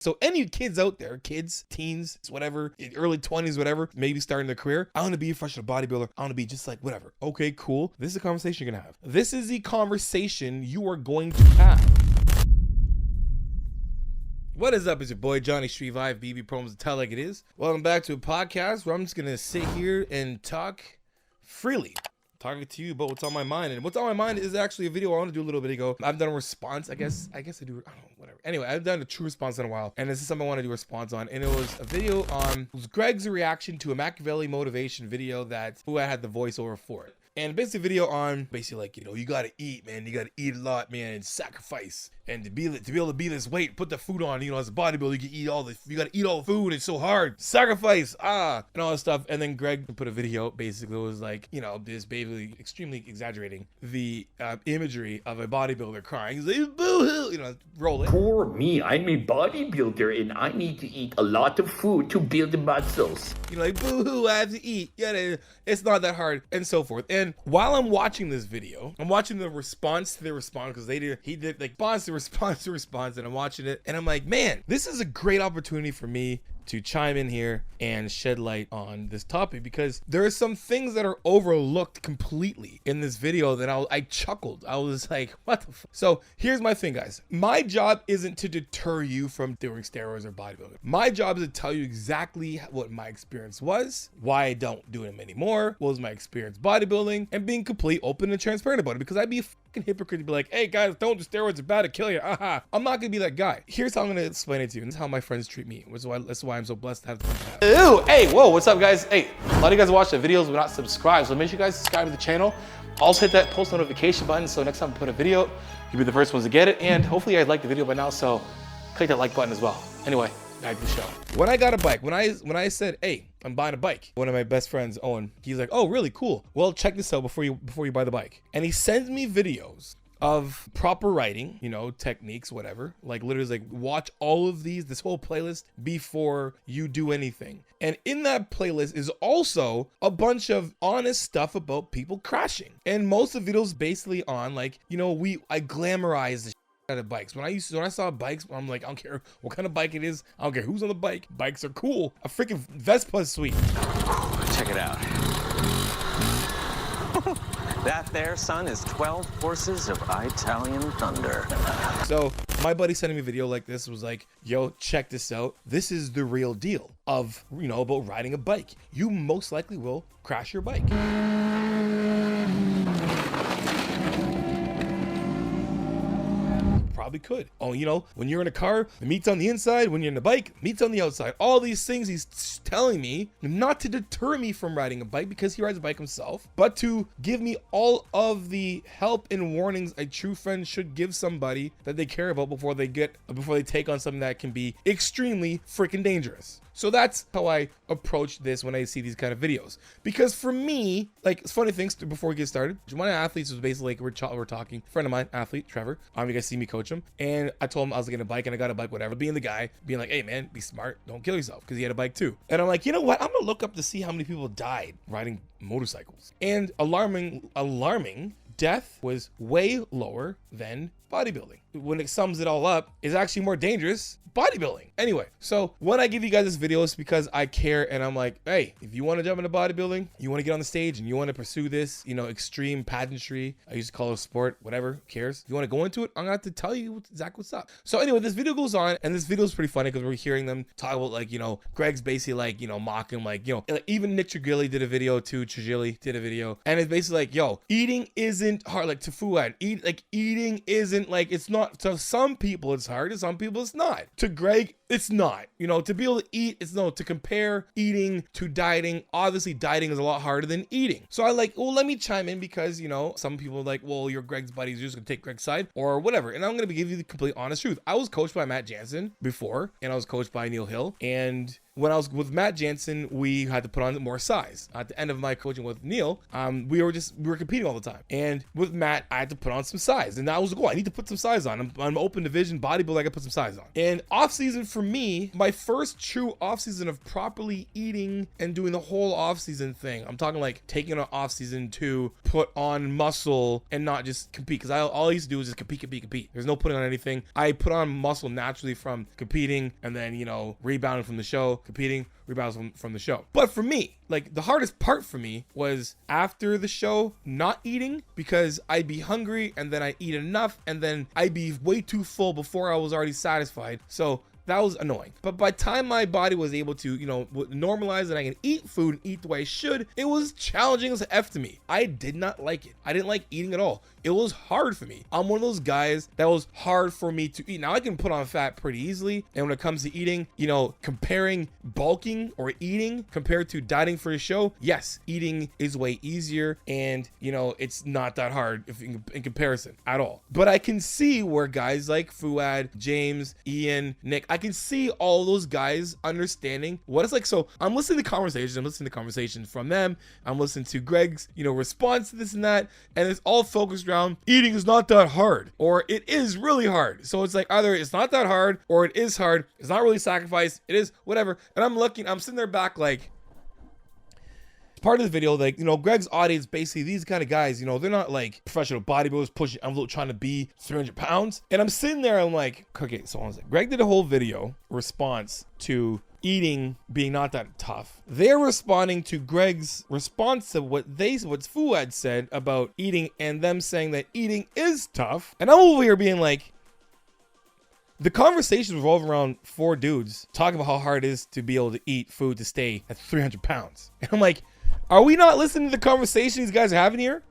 So any kids out there, kids, teens, whatever, early 20s, whatever, maybe starting their career, I want to be a professional bodybuilder. I want to be just like whatever. Okay, cool. This is a conversation you're going to have. This is the conversation you are going to have. What is up? It's your boy Jonni, Shreve. I have BB promos to tell like it is. Welcome back to a podcast where I'm just going to sit here and talk freely. Talking to you about what's on my mind. And what's on my mind is actually a video I want to do a little bit ago. I've done a response. I guess I do, I don't know, whatever. Anyway, I've done a true response in a while. And this is something I want to do a response on. And it was a video on, it was Greg's reaction to a Makaveli motivation video who I had the voiceover for it. And basically video on basically like, you know, you got to eat, man. You got to eat a lot, man, and sacrifice. And to be able to be this weight, put the food on, you know, as a bodybuilder, you got to eat all the food. It's so hard. Sacrifice, and all that stuff. And then Greg put a video, basically it was like, you know, this basically extremely exaggerating the imagery of a bodybuilder crying. He's like, boo-hoo, you know, roll it. Poor me, I'm a bodybuilder and I need to eat a lot of food to build the muscles. You know, like, boo-hoo, I have to eat. Yeah, it's not that hard, and so forth. And while I'm watching this video, I'm watching the response to the response, because he did like response, and I'm watching it, and I'm like, man, this is a great opportunity for me to chime in here and shed light on this topic, because there are some things that are overlooked completely in this video that I chuckled. I was like, what the fuck? So here's my thing, guys. My job isn't to deter you from doing steroids or bodybuilding. My job is to tell you exactly what my experience was, why I don't do them anymore, what was my experience bodybuilding, and being complete, open, and transparent about it, because I'd be a fucking hypocrite to be like, hey guys, don't do steroids, are bad to kill you. I'm not gonna be that guy. Here's how I'm gonna explain it to you, and this is how my friends treat me. That's why I'm so blessed to have the Ew, hey, whoa, what's up, guys? Hey, a lot of you guys watch the videos but not subscribed, so make sure you guys subscribe to the channel. Also hit that post notification button so next time I put a video, you'll be the first ones to get it, and hopefully you guys like the video by now, so click that like button as well. Anyway, back to the show. When I got a bike, when I said, hey, I'm buying a bike, one of my best friends, Owen, he's like, oh, really? Cool. Well, check this out before you buy the bike. And he sends me videos of proper riding, you know, techniques, whatever. Like literally like watch all of this whole playlist before you do anything. And in that playlist is also a bunch of honest stuff about people crashing. And most of the videos basically on like, you know, I glamorize the out of bikes. When I saw bikes, I'm like, I don't care what kind of bike it is. I don't care who's on the bike. Bikes are cool. A freaking Vespa is sweet. Check it out. That there, son, is 12 horses of Italian thunder. So my buddy sending me a video like this was like, yo, check this out. This is the real deal of, you know, about riding a bike. You most likely will crash your bike. Probably could. Oh, you know, when you're in a car, the meat's on the inside. When you're in a bike, meat's on the outside. All these things he's telling me not to deter me from riding a bike, because he rides a bike himself, but to give me all of the help and warnings a true friend should give somebody that they care about before they take on something that can be extremely freaking dangerous. So that's how I approach this when I see these kind of videos. Because for me, like, it's funny things before we get started. One of the athletes was basically like, we're talking, friend of mine, athlete, Trevor. You guys see me coach him. And I told him I was getting a bike, and I got a bike, whatever. Being the guy, being like, hey man, be smart, don't kill yourself, because he had a bike too. And I'm like, you know what? I'm gonna look up to see how many people died riding motorcycles. And alarming, death was way lower than bodybuilding. When it sums it all up, it's actually more dangerous bodybuilding. Anyway, so when I give you guys this video, it's because I care, and I'm like, hey, if you want to jump into bodybuilding, you want to get on the stage and you want to pursue this, you know, extreme pageantry, I used to call it a sport, whatever, who cares? If you want to go into it, I'm gonna have to tell you exactly what's up. So anyway, this video goes on, and this video is pretty funny because we're hearing them talk about, like, you know, Greg's basically like, you know, mocking, like, you know, like even Nick Trigilli did a video too, Trigilli did a video, and it's basically like, yo, eating isn't hard, like to Fuad, eating isn't like, it's not, to some people it's hard, to some people it's not. To Greg, it's not. You know, to be able to eat, it's no, to compare eating to dieting, obviously dieting is a lot harder than eating. So I like, well, let me chime in, because, you know, some people are like, well, you're Greg's buddy, you're just gonna take Greg's side or whatever. And I'm gonna give you the complete honest truth. I was coached by Matt Jansen before, and I was coached by Neil Hill, and when I was with Matt Jansen, we had to put on more size. At the end of my coaching with Neil, we were competing all the time. And with Matt, I had to put on some size. And that was the goal. I need to put some size on. I'm open division bodybuilder, I gotta put some size on. And off season for for me, my first true off season of properly eating and doing the whole off season thing, I'm talking like taking an off season to put on muscle and not just compete, because all I used to do was just compete. There's no putting on anything. I put on muscle naturally from competing, and then, you know, rebounding from the show, competing, rebounds from the show. But for me, like, the hardest part for me was after the show not eating, because I'd be hungry and then I'd eat enough and then I'd be way too full before I was already satisfied. So that was annoying. But by the time my body was able to, you know, normalize and I can eat food and eat the way I should, it was challenging as F to me. I did not like it. I didn't like eating at all. It was hard for me. I'm one of those guys that was hard for me to eat. Now I can put on fat pretty easily. And when it comes to eating, you know, comparing bulking or eating compared to dieting for a show, yes, eating is way easier. And, you know, it's not that hard in comparison at all. But I can see where guys like Fuad, James, Ian, Nick, I can see all those guys understanding what it's like. So I'm listening to conversations from them. I'm listening to Greg's, you know, response to this and that. And it's all focused around eating is not that hard, or it is really hard. So it's like either it's not that hard or it is hard. It's not really sacrifice. It is whatever. And I'm sitting there back like, part of the video, like, you know, Greg's audience, basically these kind of guys, you know, they're not like professional bodybuilders pushing envelope trying to be 300 pounds. And I'm sitting there, I'm like, okay, so I was like, Greg did a whole video response to eating being not that tough. They're responding to Greg's response to what Fuad said about eating, and them saying that eating is tough. And I'm over here being like, the conversation revolve around 4 dudes talking about how hard it is to be able to eat food to stay at 300 pounds. And I'm like, are we not listening to the conversation these guys are having here?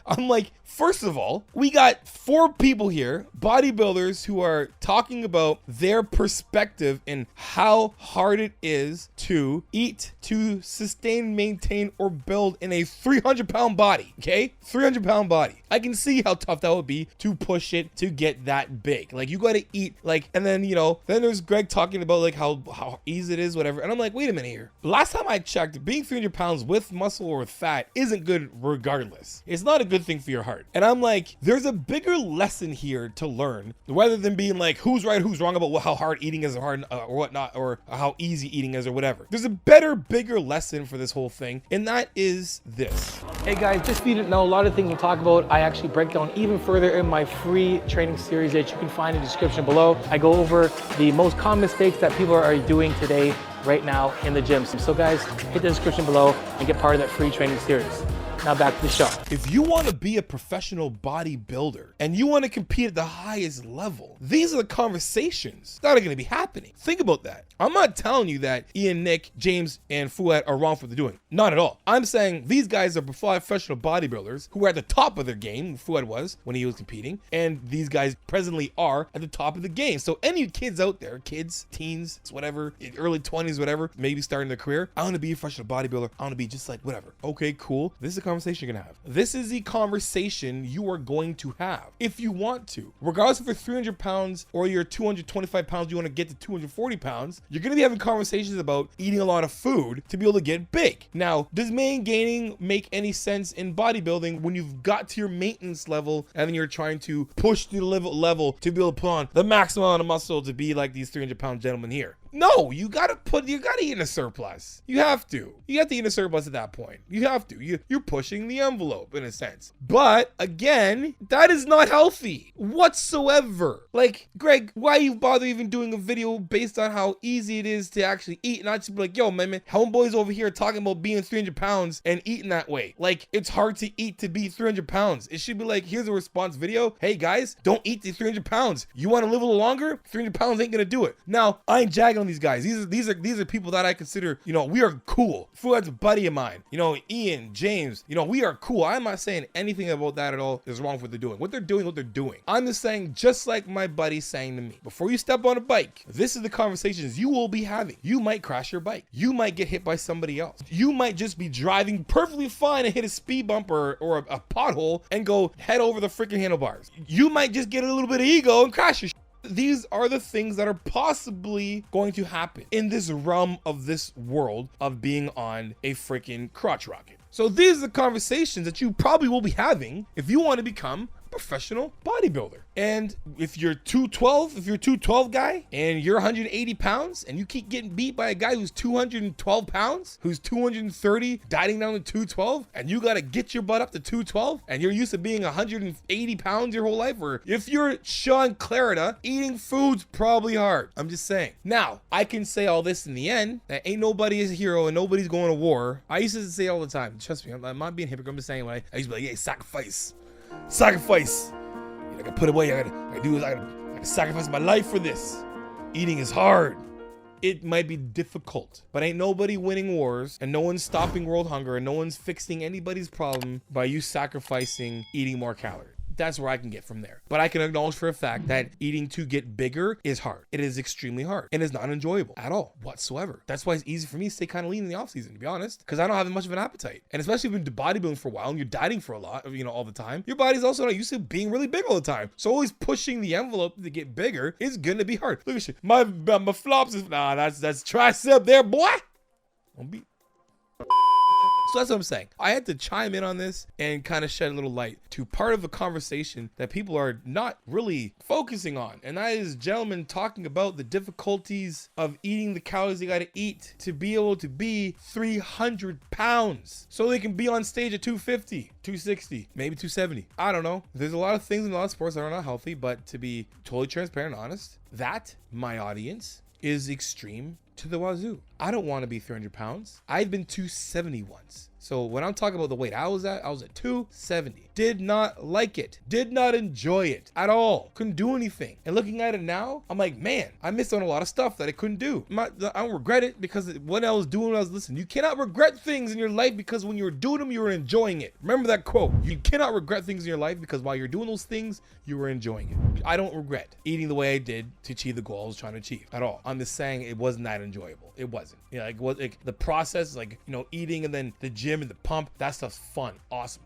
I'm like, first of all, we got 4 people here, bodybuilders, who are talking about their perspective in how hard it is to eat, to sustain, maintain, or build in a 300-pound body, okay? 300-pound body. I can see how tough that would be to push it to get that big. Like, you got to eat, like, and then, you know, then there's Greg talking about, like, how easy it is, whatever. And I'm like, wait a minute here. Last time I checked, being 300 pounds with muscle or with fat isn't good regardless. It's not a good thing for your heart. And I'm like, there's a bigger lesson here to learn, rather than being like, who's right, who's wrong about how hard eating is or hard or whatnot, or how easy eating is or whatever. There's a better, bigger lesson for this whole thing, and that is this. Hey guys, just so you didn't know, a lot of things we'll talk about, I actually break down even further in my free training series that you can find in the description below. I go over the most common mistakes that people are doing today, right now in the gym. So guys, hit the description below and get part of that free training series. Now back to the show. If you want to be a professional bodybuilder and you want to compete at the highest level, these are the conversations that are going to be happening. Think about that. I'm not telling you that Ian, Nick, James, and Fuad are wrong for what they're doing. Not at all. I'm saying these guys are professional bodybuilders who are at the top of their game. Fuad was when he was competing, and these guys presently are at the top of the game. So any kids out there, kids, teens, whatever, early 20s, whatever, maybe starting their career, I want to be a professional bodybuilder. I want to be just like whatever. Okay, cool. This is a conversation you're gonna have. This is the conversation you are going to have if you want to. Regardless if you're 300 pounds or you're 225 pounds, you want to get to 240 pounds, you're gonna be having conversations about eating a lot of food to be able to get big. Now, does main gaining make any sense in bodybuilding when you've got to your maintenance level and then you're trying to push the level to be able to put on the maximum amount of muscle to be like these 300-pound gentlemen here? No, you gotta eat in a surplus. You have to eat in a surplus at that point. You have to. You're pushing the envelope in a sense. But again, that is not healthy whatsoever. Like, Greg, why you bother even doing a video based on how easy it is to actually eat? Not just be like, yo, man, homeboys over here talking about being 300 pounds and eating that way. Like, it's hard to eat to be 300 pounds. It should be like, here's a response video. Hey guys, don't eat the 300 pounds. You want to live a little longer? 300 pounds ain't gonna do it. Now, I ain't jagging on these guys. These are people that I consider, you know, we are cool. Fuad's a buddy of mine. You know, Ian, James, you know, we are cool. I'm not saying anything about that at all is wrong with what they're doing. What they're doing. I'm just saying, just like my buddy saying to me, before you step on a bike, this is the conversations you will be having. You might crash your bike. You might get hit by somebody else. You might just be driving perfectly fine and hit a speed bump or a pothole and go head over the freaking handlebars. You might just get a little bit of ego and crash your shit. These are the things that are possibly going to happen in this realm of this world of being on a freaking crotch rocket. So these are the conversations that you probably will be having if you want to become a professional bodybuilder. And if you're 212, if you're a 212 guy and you're 180 pounds and you keep getting beat by a guy who's 212 pounds, who's 230, dieting down to 212, and you got to get your butt up to 212, and you're used to being 180 pounds your whole life, or if you're Sean Clarida, eating food's probably hard. I'm just saying. Now, I can say all this in the end, that ain't nobody is a hero and nobody's going to war. I used to say all the time, trust me, I'm not being hypocrite, I'm just saying what I used to be like, hey, sacrifice. I gotta put away, I gotta sacrifice my life for this. Eating is hard. It might be difficult, but ain't nobody winning wars, and no one's stopping world hunger, and no one's fixing anybody's problem by you sacrificing eating more calories. That's where I can get from there. But I can acknowledge for a fact that eating to get bigger is hard. It is extremely hard and is not enjoyable at all whatsoever. That's why it's easy for me to stay kind of lean in the off season, to be honest, because I don't have much of an appetite. And especially when you've been bodybuilding for a while and you're dieting for a lot, all the time, your body's also not used to being really big all the time. So always pushing the envelope to get bigger is gonna be hard. Look at you. My flops is, that's tricep there, boy. Don't be. So that's what I'm saying. I had to chime in on this and kind of shed a little light to part of the conversation that people are not really focusing on. And that is gentlemen talking about the difficulties of eating the calories they got to eat to be able to be 300 pounds. So they can be on stage at 250, 260, maybe 270. I don't know. There's a lot of things in a lot of sports that are not healthy, but to be totally transparent and honest, that, my audience, is extreme to the wazoo. I don't want to be 300 pounds. I've been 270 once. So when I'm talking about the weight I was at 270. Did not like it. Did not enjoy it at all. Couldn't do anything. And looking at it now, I'm like, man, I missed on a lot of stuff that I couldn't do. I don't regret it because what I was doing, I was listening. You cannot regret things in your life because when you were doing them, you were enjoying it. Remember that quote. You cannot regret things in your life because while you're doing those things, you were enjoying it. I don't regret eating the way I did to achieve the goal I was trying to achieve at all. I'm just saying it wasn't that enjoyable. It wasn't. The process, eating and then the gym and the pump, that stuff's fun, awesome,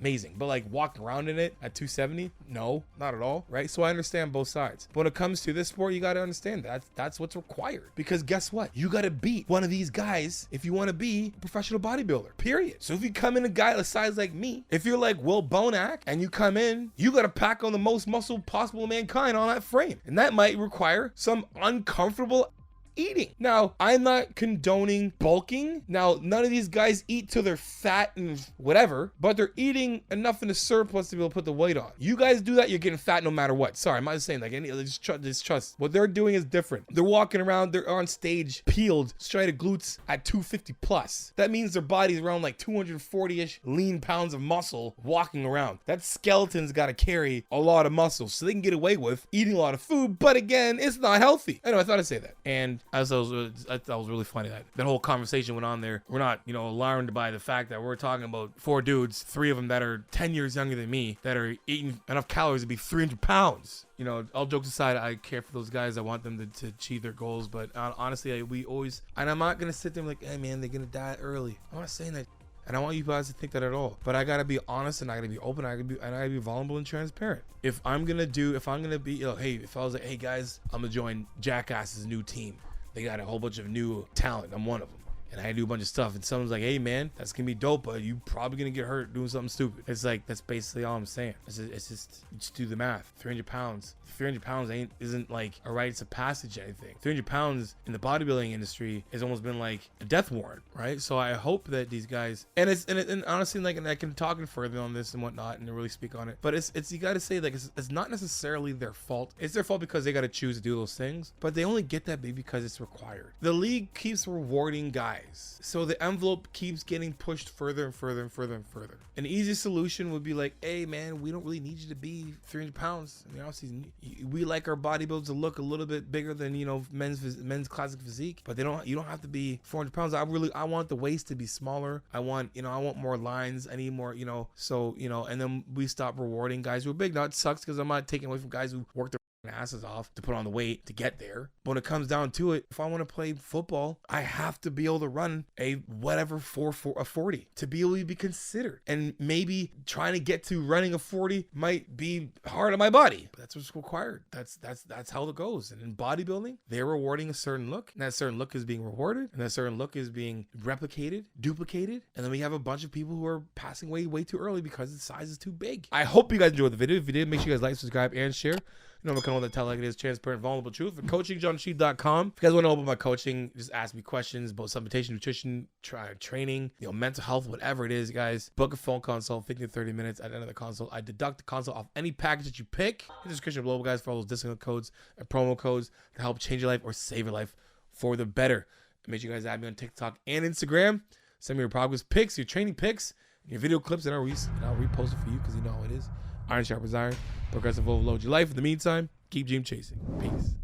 amazing. But walking around in it at 270, no, not at all, right? So I understand both sides. But when it comes to this sport, you got to understand that's what's required. Because guess what? You got to beat one of these guys if you want to be a professional bodybuilder, period. So if you come in a guy the size like me, if you're like Will Bonac and you come in, you got to pack on the most muscle possible of mankind on that frame. And that might require some uncomfortable eating. Now, I'm not condoning bulking. Now, none of these guys eat till they're fat and whatever, but they're eating enough in a surplus to be able to put the weight on. You guys do that, you're getting fat no matter what. Sorry, I'm not saying just trust. What they're doing is different. They're walking around, they're on stage, peeled, straight to glutes at 250 plus. That means their body's around 240-ish lean pounds of muscle walking around. That skeleton's got to carry a lot of muscle, so they can get away with eating a lot of food, but again, it's not healthy. Anyway, I thought I'd say that. And I thought it was really funny that whole conversation went on there. We're not, alarmed by the fact that we're talking about 4 dudes, 3 of them that are 10 years younger than me, that are eating enough calories to be 300 pounds. All jokes aside, I care for those guys. I want them to achieve their goals. But honestly, we always, and I'm not going to sit there and like, hey man, they're going to die early. I'm not saying that. And I want you guys to think that at all. But I gotta be honest and I gotta be open. I gotta be vulnerable and transparent. If I was like, hey guys, I'm gonna join Jackass's new team. They got a whole bunch of new talent. I'm one of them. And I do a bunch of stuff. And someone's like, hey man, that's gonna be dope, but you probably gonna get hurt doing something stupid. It's like, that's basically all I'm saying. It's just do the math. 300 pounds. 300 pounds isn't like a rites of passage or anything. 300 pounds in the bodybuilding industry has almost been like a death warrant, right? So I hope that these guys, and honestly, and I can talk further on this and whatnot and really speak on it, but it's you got to say it's not necessarily their fault. It's their fault because they got to choose to do those things, but they only get that big because it's required. The league keeps rewarding guys, so the envelope keeps getting pushed further and further and further and further. An easy solution would be like, hey man, we don't really need you to be 300 pounds in the offseason. We like our bodybuilders to look a little bit bigger than men's classic physique, but you don't have to be 400 pounds. I want the waist to be smaller. I want more lines. I need more, and then we stop rewarding guys who are big. Now it sucks because I'm not taking away from guys who work their asses off to put on the weight to get there. But when it comes down to it, if I want to play football, I have to be able to run a whatever 40 to be able to be considered. And maybe trying to get to running a 40 might be hard on my body, but that's what's required. That's how it goes. And in bodybuilding, they're rewarding a certain look, and that certain look is being rewarded, and that certain look is being replicated, duplicated, and then we have a bunch of people who are passing away way too early because the size is too big. I hope you guys enjoyed the video. If you did, make sure you guys like, subscribe, and share. You know, I'm going to tell like it is, transparent, vulnerable truth. For coaching, JonniShreve.com. If you guys want to know about my coaching, just ask me questions about supplementation, nutrition, training, mental health, whatever it is, guys. Book a phone consult, 15 to 30 minutes. At the end of the consult, I deduct the consult off any package that you pick. In the description below, guys, for all those discount codes and promo codes to help change your life or save your life for the better. Make sure you guys add me on TikTok and Instagram. Send me your progress pics, your training pics, your video clips, and I'll repost it for you because you know how it is. Iron sharpens iron. Progressive overload your life. In the meantime, keep dream chasing. Peace.